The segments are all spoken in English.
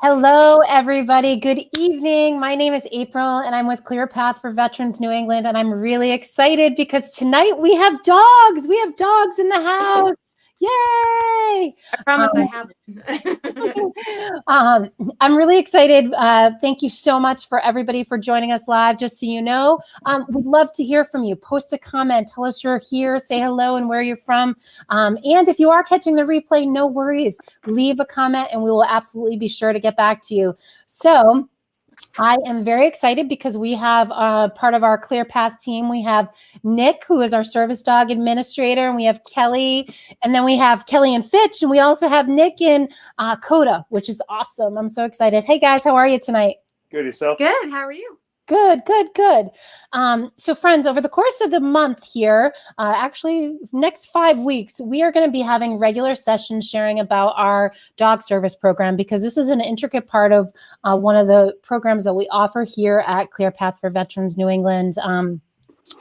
Hello, everybody. Good evening. My name is April, and I'm with Clear Path for Veterans New England, and I'm really excited because tonight we have dogs. We have dogs in the house. Yay! I promise I have. I'm really excited. Thank you so much for everybody for joining us live. Just so you know, we'd love to hear from you. Post a comment. Tell us you're here. Say hello and where you're from. And if you are catching the replay, no worries. Leave a comment and we will absolutely be sure to get back to you. So I am very excited because we have part of our Clear Path team. We have Nick, who is our service dog administrator, and we have Kelly, and then we have Kelly and Fitch, and we also have Nick and Coda, which is awesome. I'm so excited. Hey guys, how are you tonight? Good, yourself? Good. How are you? Good. So friends, over the course of the month here, actually next 5 weeks, we are going to be having regular sessions sharing about our dog service program because this is an intricate part of one of the programs that we offer here at Clear Path for Veterans New England.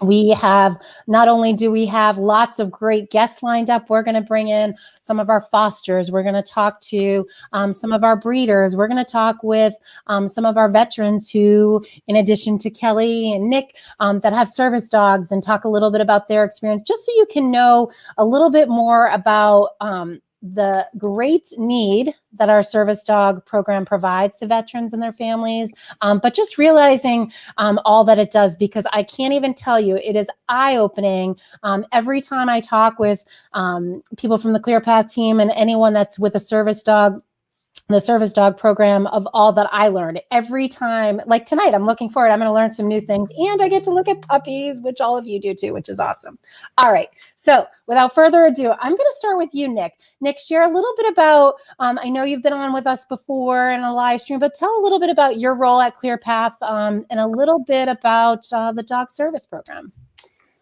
We have, not only do we have lots of great guests lined up, we're going to bring in some of our fosters. We're going to talk to some of our breeders. We're going to talk with some of our veterans who, in addition to Kelly and Nick, that have service dogs, and talk a little bit about their experience, just so you can know a little bit more about the great need that our service dog program provides to veterans and their families, but just realizing all that it does, because I can't even tell you, it is eye-opening. Every time I talk with people from the Clear Path team and anyone that's with a service dog, the service dog program, of all that I learned every time, like tonight, I'm looking forward. I'm going to learn some new things, and I get to look at puppies, which all of you do too, which is awesome. All right. So without further ado, I'm going to start with you, Nick. Nick, share a little bit about, I know you've been on with us before in a live stream, but tell a little bit about your role at Clear Path, and a little bit about the dog service program.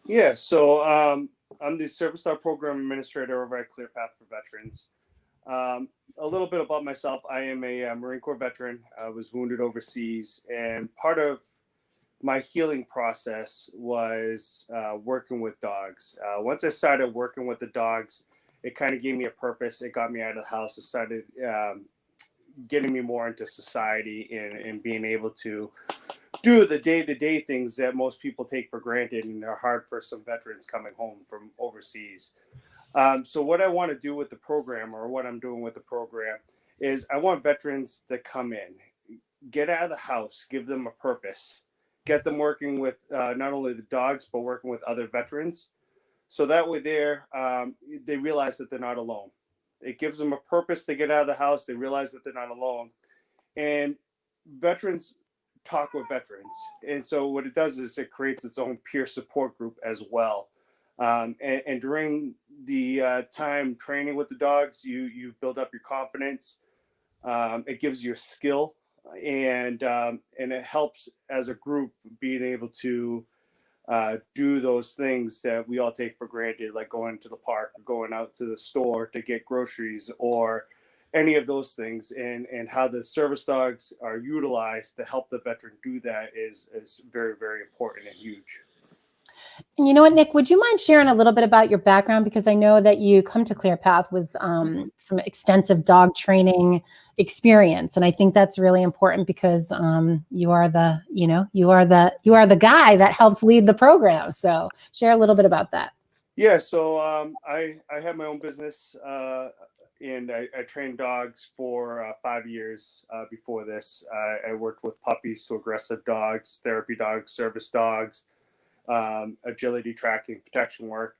Yeah, so I'm the service dog program administrator over at Clear Path for Veterans. A little bit about myself. I am a Marine Corps veteran. I was wounded overseas, and part of my healing process was working with dogs. Once I started working with the dogs, it kind of gave me a purpose. It got me out of the house. It started getting me more into society and being able to do the day-to-day things that most people take for granted and are hard for some veterans coming home from overseas. So what I want to do with the program, or what I'm doing with the program, is I want veterans to come in, get out of the house, give them a purpose, get them working with not only the dogs, but working with other veterans. So that way they realize that they're not alone. It gives them a purpose to get out of the house. They realize that they're not alone. And veterans talk with veterans. And so what it does is it creates its own peer support group as well. And during the time training with the dogs, you build up your confidence. It gives you a skill, and it helps as a group being able to do those things that we all take for granted, like going to the park, going out to the store to get groceries, or any of those things. And how the service dogs are utilized to help the veteran do that is very, very important and huge. And you know what, Nick, would you mind sharing a little bit about your background? Because I know that you come to Clear Path with some extensive dog training experience. And I think that's really important because you are the guy that helps lead the program. So share a little bit about that. Yeah, so I have my own business, and I trained dogs for 5 years before this. I worked with puppies to aggressive dogs, therapy dogs, service dogs, agility tracking, protection work.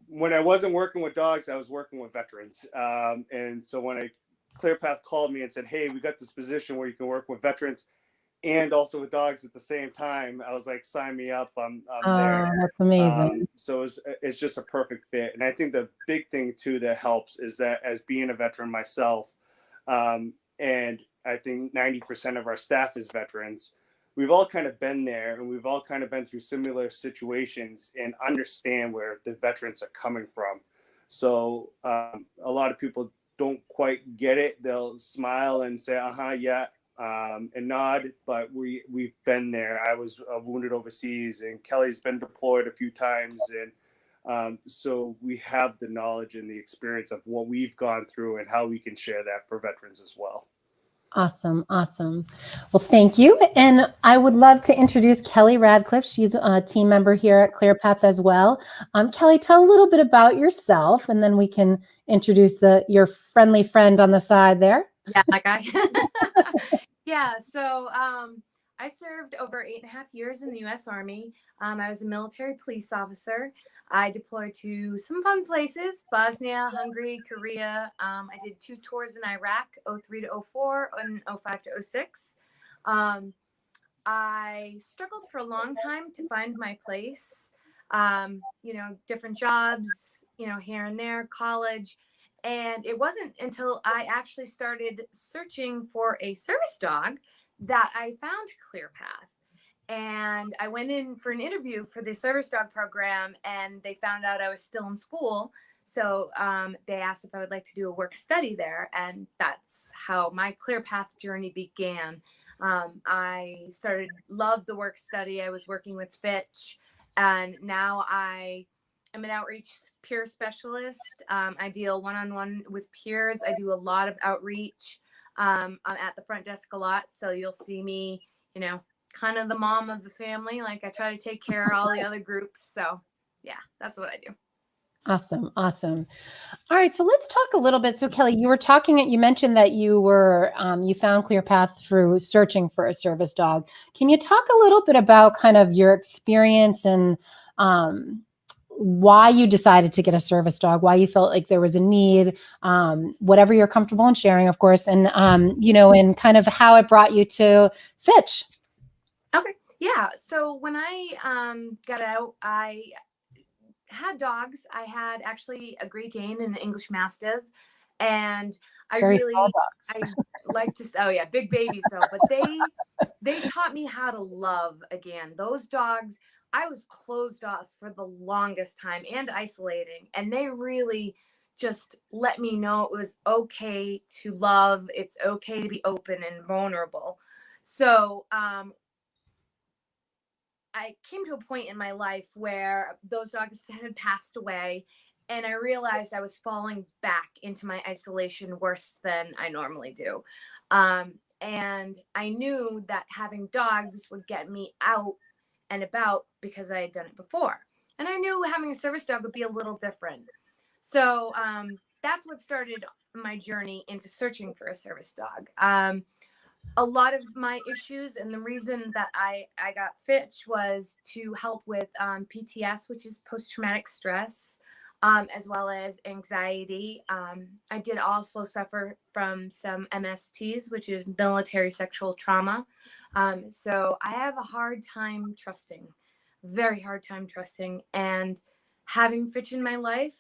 When I wasn't working with dogs, I was working with veterans. And so when Clear Path called me and said, hey, we got this position where you can work with veterans and also with dogs at the same time, I was like, sign me up. I'm there. That's amazing. So it's just a perfect fit. And I think the big thing too that helps is that, as being a veteran myself, and I think 90% of our staff is veterans, we've all kind of been there, and we've all kind of been through similar situations and understand where the veterans are coming from. So a lot of people don't quite get it. They'll smile and say, yeah, and nod, but we've been there. I was wounded overseas, and Kelly's been deployed a few times, and So we have the knowledge and the experience of what we've gone through and how we can share that for veterans as well. Awesome. Awesome. Well, thank you. And I would love to introduce Kelly Radcliffe. She's a team member here at ClearPath as well. Kelly, tell a little bit about yourself, and then we can introduce your friendly friend on the side there. Yeah, that guy. Yeah, so I served over 8.5 years in the U.S. Army. I was a military police officer. I deployed to some fun places: Bosnia, Hungary, Korea. I did 2 tours in Iraq, 03 to 04 and 05 to 06. I struggled for a long time to find my place. Different jobs, here and there, college. And it wasn't until I actually started searching for a service dog that I found ClearPath. And I went in for an interview for the service dog program, and they found out I was still in school. So they asked if I would like to do a work study there. And that's how my ClearPath journey began. I loved the work study. I was working with Fitch, and now I am an outreach peer specialist. I deal one-on-one with peers. I do a lot of outreach. I'm at the front desk a lot, so you'll see me, kind of the mom of the family. Like, I try to take care of all the other groups. So yeah, that's what I do. Awesome. Awesome. All right. So let's talk a little bit. So Kelly, you mentioned that you found ClearPath through searching for a service dog. Can you talk a little bit about kind of your experience and why you decided to get a service dog, why you felt like there was a need, whatever you're comfortable in sharing, of course, and, and kind of how it brought you to Fitch? Okay. Yeah. So when I got out, I had dogs. I had actually a Great Dane and an English Mastiff, and I like to. Oh yeah, big babies. So, but they taught me how to love again. Those dogs, I was closed off for the longest time and isolating, and they really just let me know it was okay to love. It's okay to be open and vulnerable. So, I came to a point in my life where those dogs had passed away, and I realized I was falling back into my isolation worse than I normally do. And I knew that having dogs would get me out and about because I had done it before. And I knew having a service dog would be a little different. So that's what started my journey into searching for a service dog. A lot of my issues and the reason that I got Fitch was to help with PTS, which is post-traumatic stress, as well as anxiety. I did also suffer from some MSTs, which is military sexual trauma. So I have a hard time trusting, very hard time trusting. And having Fitch in my life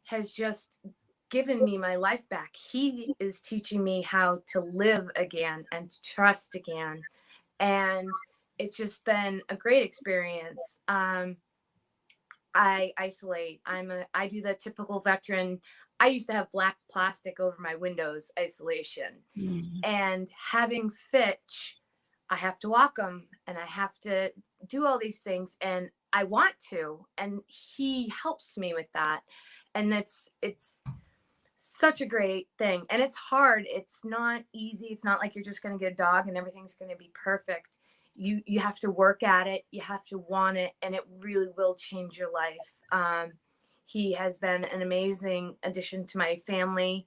has just given me my life back. He is teaching me how to live again and to trust again. And it's just been a great experience. I isolate. I do the typical veteran. I used to have black plastic over my windows isolation. Mm-hmm. And having Fitch, I have to walk him and I have to do all these things, and I want to, and he helps me with that. And it's such a great thing. And it's hard. It's not easy. It's not like you're just going to get a dog and everything's going to be perfect. You have to work at it. You have to want it, and it really will change your life. He has been an amazing addition to my family.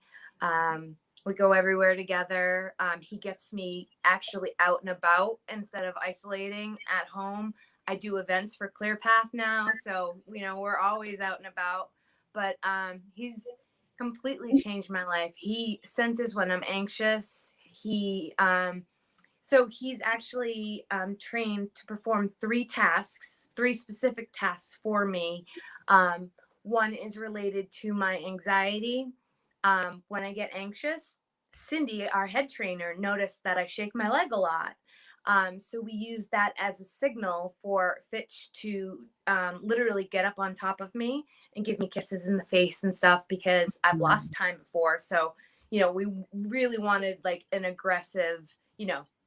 We go everywhere together. He gets me actually out and about instead of isolating at home. I do events for ClearPath now, so we're always out and about. But he's completely changed my life. He senses when I'm anxious. So he's actually trained to perform 3 specific tasks for me. One is related to my anxiety. When I get anxious, Cindy, our head trainer, noticed that I shake my leg a lot. So we use that as a signal for Fitch to literally get up on top of me and give me kisses in the face and stuff, because I've lost time before. So, we really wanted like an aggressive,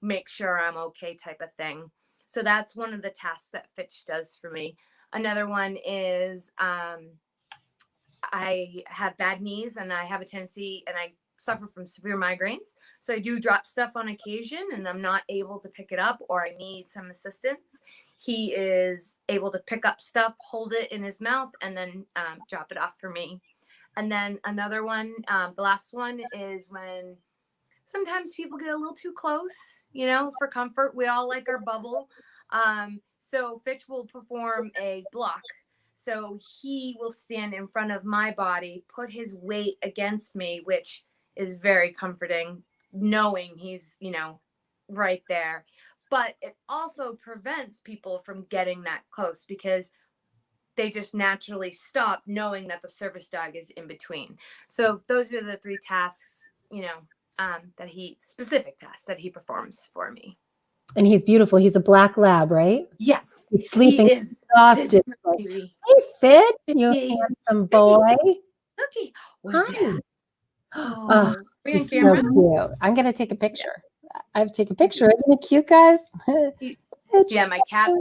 make sure I'm okay type of thing. So that's one of the tasks that Fitch does for me. Another one is I have bad knees and I have a tendency, and I suffer from severe migraines. So I do drop stuff on occasion and I'm not able to pick it up, or I need some assistance. He is able to pick up stuff, hold it in his mouth, and then drop it off for me. And then another one, the last one, is when sometimes people get a little too close, for comfort. We all like our bubble. So Fitch will perform a block. So he will stand in front of my body, put his weight against me, which is very comforting, knowing he's, right there. But it also prevents people from getting that close because they just naturally stop knowing that the service dog is in between. So those are the 3 tasks, specific tasks that he performs for me. And he's beautiful. He's a black lab, right? Yes. He's sleeping He is exhausted. baby. Hey, Fitch, you Hey, handsome boy. Okay. What's Hi. that? Oh, Are we on he's so camera? cute. I'm going to take a picture. I have to take a picture. Isn't it cute, guys? Yeah, my cat's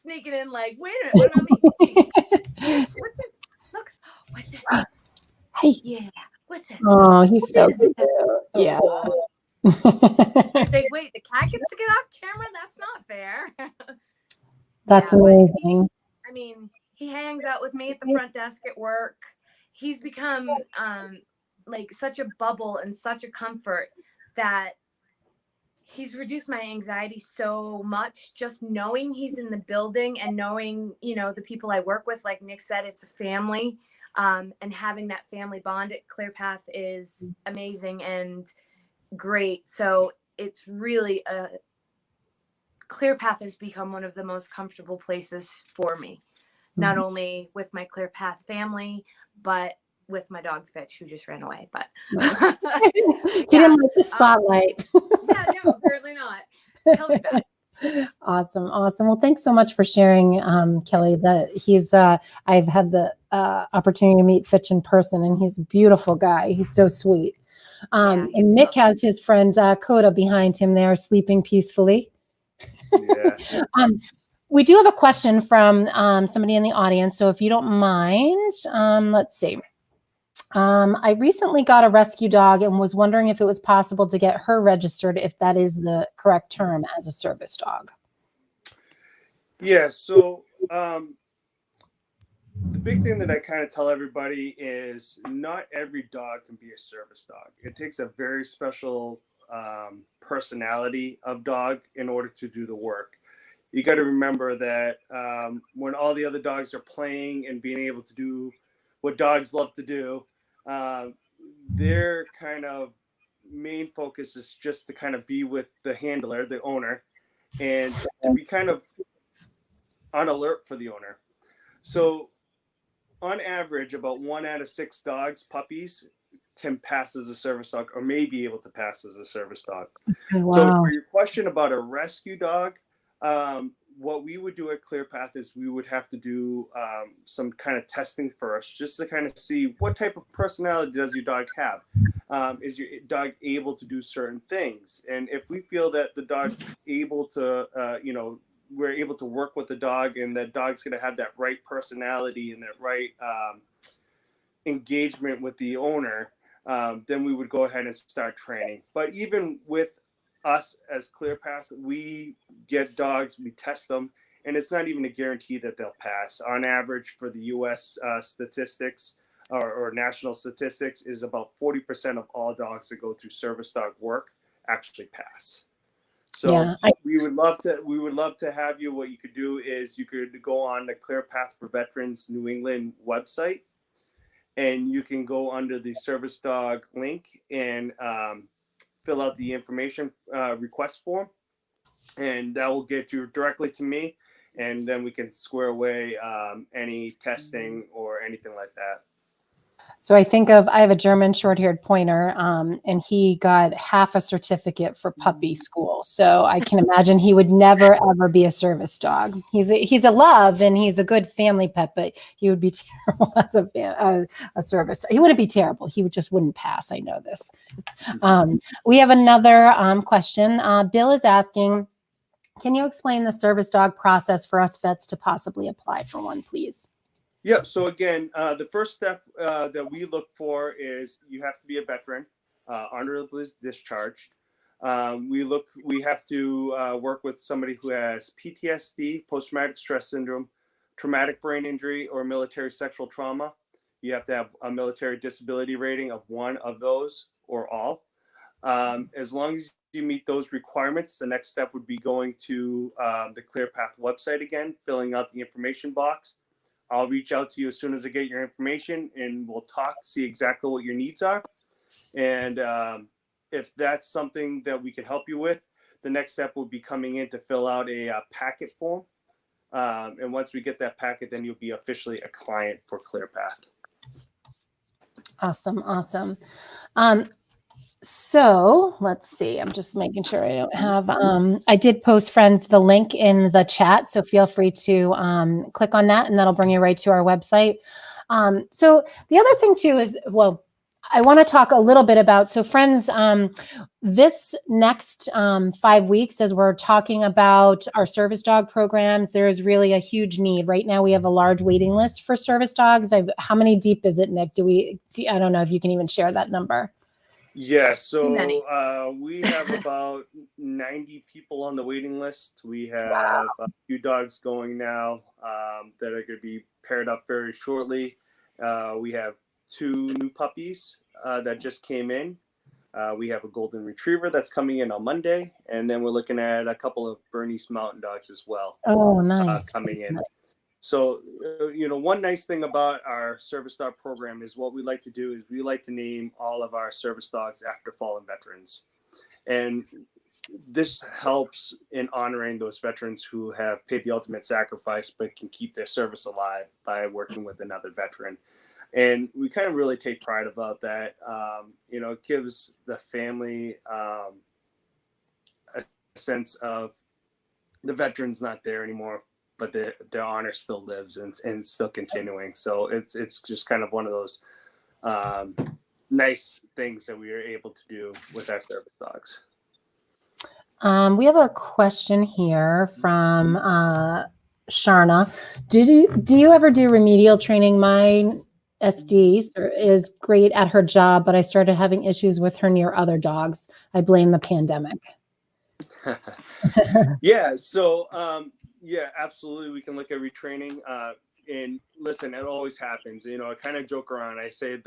sneaking in like, wait a minute, what about me? What's this? Look, what's this? Hey. Yeah, what's this? Oh, he's so What is cute. that? Yeah. He's like, wait, the cat gets to get off camera? That's not fair. That's amazing. I mean, he hangs out with me at the front desk at work. He's become like such a bubble and such a comfort that he's reduced my anxiety so much, just knowing he's in the building and knowing, the people I work with. Like Nick said, it's a family, and having that family bond at ClearPath is amazing and great. So it's really ClearPath has become one of the most comfortable places for me, not only with my ClearPath family, but with my dog Fitch, who just ran away. But he didn't like the spotlight. Yeah, no, apparently not. He'll be back. Awesome. Well, thanks so much for sharing, Kelly. That he's I've had the opportunity to meet Fitch in person, and he's a beautiful guy. He's so sweet. And Nick has his friend Coda behind him there, sleeping peacefully. Yeah. We do have a question from somebody in the audience, so if you don't mind, let's see. I recently got a rescue dog and was wondering if it was possible to get her registered, if that is the correct term, as a service dog. Yeah, so the big thing that I kind of tell everybody is not every dog can be a service dog. It takes a very special personality of dog in order to do the work. You got to remember that when all the other dogs are playing and being able to do what dogs love to do, their kind of main focus is just to kind of be with the handler, the owner, and to be kind of on alert for the owner. So on average, about 1 out of 6 dogs, puppies, can pass as a service dog or may be able to pass as a service dog. Wow. So for your question about a rescue dog, what we would do at ClearPath is we would have to do some kind of testing first, just to kind of see what type of personality does your dog have. Is your dog able to do certain things? And if we feel that the dog's able to, we're able to work with the dog, and that dog's going to have that right personality and that right engagement with the owner, then we would go ahead and start training. But even with us as ClearPath, we get dogs, we test them, and it's not even a guarantee that they'll pass. On average, for the U.S. Statistics or national statistics, is about 40% of all dogs that go through service dog work actually pass. So we would love to have you. What you could do is you could go on the ClearPath for Veterans New England website, and you can go under the service dog link and fill out the information request form, and that will get you directly to me, and then we can square away any testing or anything like that. So I have a German short-haired pointer, and he got half a certificate for puppy school. So I can imagine he would never, ever be a service dog. He's a love, and he's a good family pet, but he would be terrible as a service. He wouldn't be terrible. He just wouldn't pass. I know this. We have another question. Bill is asking, Can you explain the service dog process for us vets to possibly apply for one, please? Yeah. So again, the first step that we look for is you have to be a veteran, honorably discharged. We have to work with somebody who has PTSD, post-traumatic stress syndrome, traumatic brain injury, or military sexual trauma. You have to have a military disability rating of one of those or all. As long as you meet those requirements, the next step would be going to the ClearPath website again, filling out the information box. I'll reach out to you as soon as I get your information, and we'll talk, see exactly what your needs are. And if that's something that we can help you with, the next step will be coming in to fill out a packet form. And once we get that packet, then you'll be officially a client for ClearPath. Awesome. Awesome. So let's see. I'm just making sure I don't have, I did post, friends, the link in the chat. So feel free to click on that and that'll bring you right to our website. So the other thing too is, well, I want to talk a little bit about, so friends, this next 5 weeks, as we're talking about our service dog programs, there is really a huge need. Right now, we have a large waiting list for service dogs. How many deep is it, Nick? I don't know if you can even share that number. Yeah, so we have about 90 people on the waiting list. We have a few dogs going now that are going to be paired up very shortly. We have 2 new puppies that just came in. We have a golden retriever that's coming in on Monday, and then we're looking at a couple of Bernese Mountain Dogs as well. Oh, nice. Coming in. So, one nice thing about our service dog program is what we like to do is we like to name all of our service dogs after fallen veterans. And this helps in honoring those veterans who have paid the ultimate sacrifice but can keep their service alive by working with another veteran. And we kind of really take pride about that. It gives the family a sense of the veteran's not there anymore, but their honor still lives and still continuing. So it's just kind of one of those nice things that we are able to do with our service dogs. We have a question here from Sharna. Do you ever do remedial training? My SD is great at her job, but I started having issues with her near other dogs. I blame the pandemic. Yeah. So, yeah, absolutely. We can look at retraining. And listen, it always happens. I kind of joke around. I say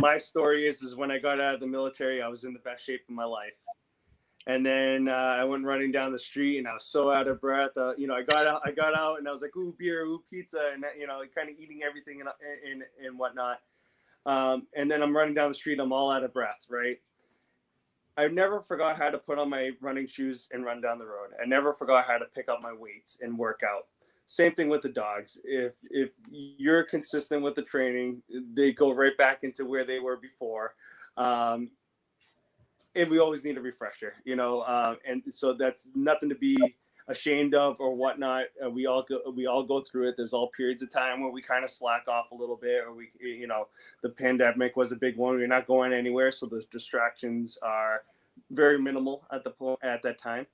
my story is when I got out of the military, I was in the best shape of my life. And then I went running down the street and I was so out of breath. I got out and I was like, ooh, beer, ooh, pizza. And, kind of eating everything and whatnot. And then I'm running down the street. I'm all out of breath, right? I never forgot how to put on my running shoes and run down the road. I never forgot how to pick up my weights and work out. Same thing with the dogs. If you're consistent with the training, they go right back into where they were before. And we always need a refresher, and so that's nothing to be ashamed of or whatnot. We all go through it. There's all periods of time where we kind of slack off a little bit, or the pandemic was a big one. We're not going anywhere, so the distractions are very minimal at that time.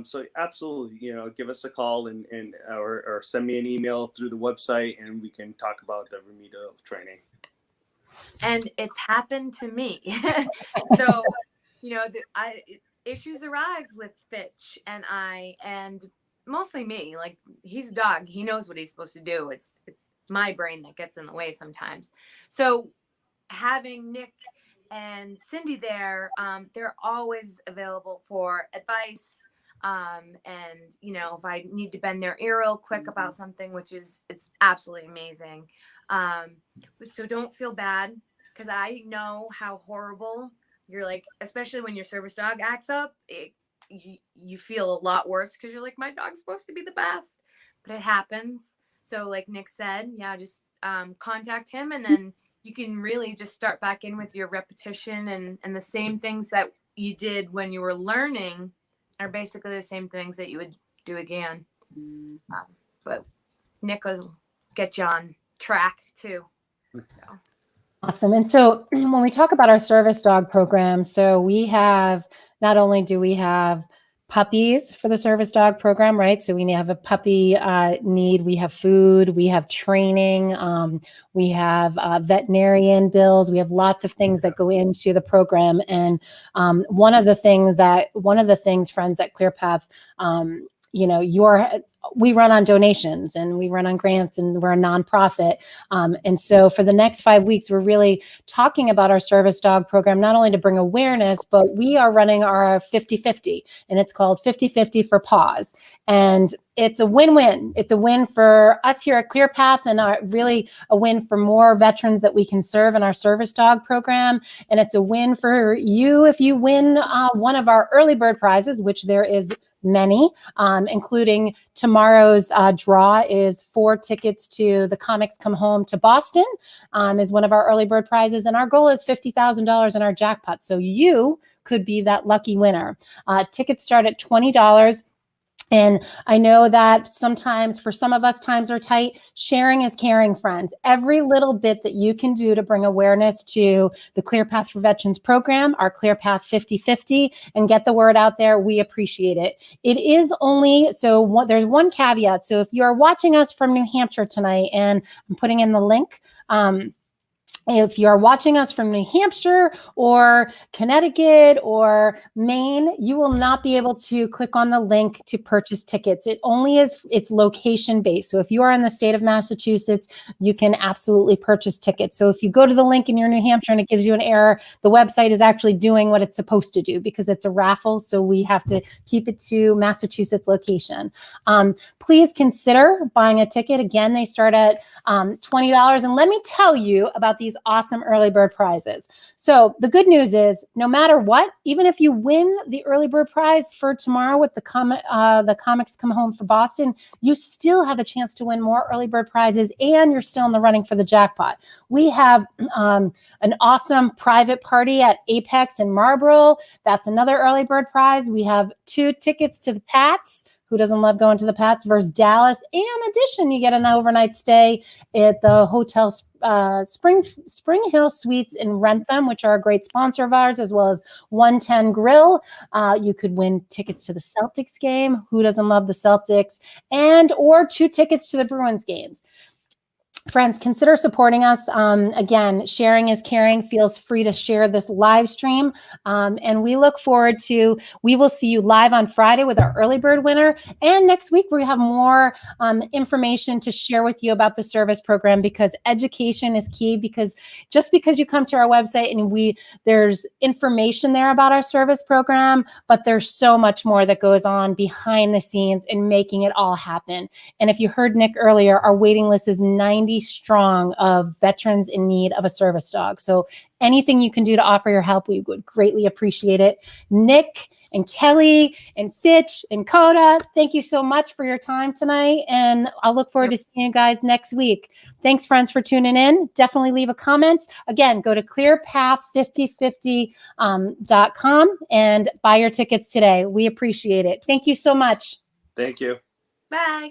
So absolutely, give us a call or send me an email through the website, and we can talk about the remedial training. And it's happened to me. So, issues arrive with Fitch and mostly me. Like, he's a dog. He knows what he's supposed to do. It's my brain that gets in the way sometimes. So having Nick and Cindy there, they're always available for advice. And, if I need to bend their ear real quick about something, it's absolutely amazing. So don't feel bad, because I know how horrible you're, like, especially when your service dog acts up, you feel a lot worse because you're like, my dog's supposed to be the best, but it happens. So like Nick said, yeah, just contact him, and then you can really just start back in with your repetition, and the same things that you did when you were learning are basically the same things that you would do again. But Nick will get you on track too. So. Awesome. And so when we talk about our service dog program, so we have, not only do we have puppies for the service dog program, right? So we have a puppy need, we have food, we have training, we have veterinarian bills, we have lots of things that go into the program. And one of the things, friends, at ClearPath, we run on donations and we run on grants, and we're a nonprofit. And so for the next 5 weeks, we're really talking about our service dog program, not only to bring awareness, but we are running our 50-50, and it's called 50-50 for Paws. And it's a win-win. It's a win for us here at ClearPath, and really a win for more veterans that we can serve in our service dog program. And it's a win for you if you win one of our early bird prizes, which there is many, including tomorrow's draw is 4 tickets to the Comics Come Home to Boston, is one of our early bird prizes. And our goal is $50,000 in our jackpot. So you could be that lucky winner. Tickets start at $20. And I know that sometimes for some of us, times are tight. Sharing is caring, friends. Every little bit that you can do to bring awareness to the ClearPath for Veterans program, our ClearPath 50-50, and get the word out there, we appreciate it. It is only, there's one caveat. So if you are watching us from New Hampshire tonight, and I'm putting in the link, if you're watching us from New Hampshire or Connecticut or Maine, you will not be able to click on the link to purchase tickets. It's location based. So if you are in the state of Massachusetts, you can absolutely purchase tickets. So if you go to the link in your New Hampshire and it gives you an error, the website is actually doing what it's supposed to do, because it's a raffle. So we have to keep it to Massachusetts location. Please consider buying a ticket. Again, they start at $20. And let me tell you about these awesome early bird prizes. So the good news is, no matter what, even if you win the early bird prize for tomorrow with the Comics Come Home for Boston, you still have a chance to win more early bird prizes, and you're still in the running for the jackpot. We have an awesome private party at Apex in Marlborough. That's another early bird prize. We have 2 tickets to the Pats. Who doesn't love going to the Pats versus Dallas? And in addition, you get an overnight stay at the Hotel Spring Hill Suites in Rentham, which are a great sponsor of ours, as well as 110 Grill. You could win tickets to the Celtics game. Who doesn't love the Celtics? Or 2 tickets to the Bruins games. Friends, consider supporting us. Again, sharing is caring. Feels free to share this live stream. And we look forward to, we will see you live on Friday with our early bird winner. And next week, we have more information to share with you about the service program, because education is key. Because just because you come to our website and there's information there about our service program, but there's so much more that goes on behind the scenes in making it all happen. And if you heard Nick earlier, our waiting list is 90 strong of veterans in need of a service dog. So anything you can do to offer your help, we would greatly appreciate it. Nick and Kelly and Fitch and Coda, thank you so much for your time tonight. And I'll look forward to seeing you guys next week. Thanks, friends, for tuning in. Definitely leave a comment. Again, go to clearpath5050.com and buy your tickets today. We appreciate it. Thank you so much. Thank you. Bye.